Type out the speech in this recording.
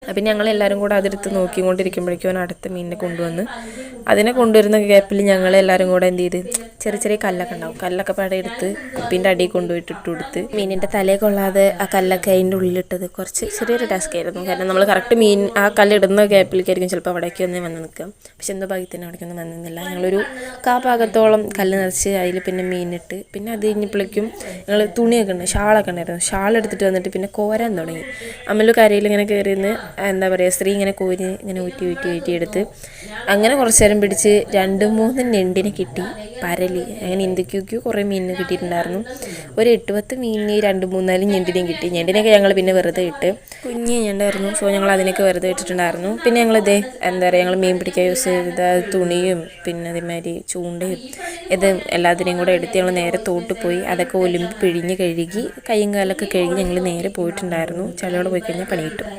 അപ്പം ഞങ്ങളെല്ലാവരും കൂടെ അതെടുത്ത് നോക്കിക്കൊണ്ടിരിക്കുമ്പോഴേക്കും അവൻ അടുത്ത മീനിനെ കൊണ്ടുവന്ന് അതിനെ കൊണ്ടുവരുന്ന ഗ്യാപ്പിൽ ഞങ്ങളെല്ലാവരും കൂടെ എന്ത് ചെയ്ത് ചെറിയ ചെറിയ കല്ലൊക്കെ ഉണ്ടാവും, കല്ലൊക്കെ പടയെടുത്ത് കുപ്പീൻ്റെ അടിയിൽ കൊണ്ടുപോയിട്ട് ഇട്ട് കൊടുത്ത് മീനിൻ്റെ തലയെ കൊള്ളാതെ ആ കല്ലൊക്കെ അതിൻ്റെ ഉള്ളിലിട്ടത് കുറച്ച് ചെറിയൊരു ടാസ്ക് ആയിരുന്നു. കാരണം നമ്മൾ കറക്റ്റ് മീൻ ആ കല്ലിടുന്ന ഗ്യാപ്പിലേക്കായിരിക്കും ചിലപ്പോൾ അവിടേക്ക് ഒന്ന് വന്ന് നിൽക്കുക. പക്ഷെ എന്തോ ഭാഗ്യത്തിന് അവിടേക്കൊന്നും വന്ന് നിന്നില്ല. ഞങ്ങളൊരു ഭാഗത്തോളം കല്ല് നിറച്ച് അതിൽ പിന്നെ മീനിട്ട് പിന്നെ അത് കഴിഞ്ഞപ്പോഴേക്കും ഞങ്ങൾ തുണിയൊക്കെ ഉണ്ട്, ഷാളൊക്കെ ഉണ്ടായിരുന്നു, ഷാൾ എടുത്തിട്ട് വന്നിട്ട് പിന്നെ കോരാൻ തുടങ്ങി. അമ്മലു കരയിൽ ഇങ്ങനെ കയറി നിന്ന് എന്താ പറയുക, സ്ത്രീ ഇങ്ങനെ കോരി ഇങ്ങനെ ഊറ്റി എടുത്ത് അങ്ങനെ കുറച്ച് നേരം പിടിച്ച് 2-3 ഞണ്ടിനെ കിട്ടി. പരലി അങ്ങനെ ഇന്ത്യക്ക് കുറേ മീനിന് കിട്ടിയിട്ടുണ്ടായിരുന്നു. ഒരു 8-10 മീനിന് 2-3-4 ഞണ്ടിനെയും കിട്ടി. ഞണ്ടിനെയൊക്കെ ഞങ്ങൾ പിന്നെ വെറുതെ ഇട്ട്, കുഞ്ഞ് ഞണ്ടായിരുന്നു, സോ ഞങ്ങൾ അതിനൊക്കെ വെറുതെ ഇട്ടിട്ടുണ്ടായിരുന്നു. പിന്നെ ഞങ്ങളിതേ എന്താ പറയുക, ഞങ്ങൾ മീൻ പിടിക്കാൻ യൂസ് ചെയ്ത തുണിയും പിന്നെ അതേമാതിരി ചൂണ്ടയും ഇത് എല്ലാത്തിനെയും കൂടെ എടുത്ത് ഞങ്ങൾ നേരെ തോട്ട് പോയി അതൊക്കെ ഒലുമ്പി പിഴിഞ്ഞ് കഴുകി കൈയും കാലൊക്കെ കഴുകി ഞങ്ങൾ നേരെ പോയിട്ടുണ്ടായിരുന്നു. ചളിയോടെ പോയി കഴിഞ്ഞാൽ പണി കിട്ടും.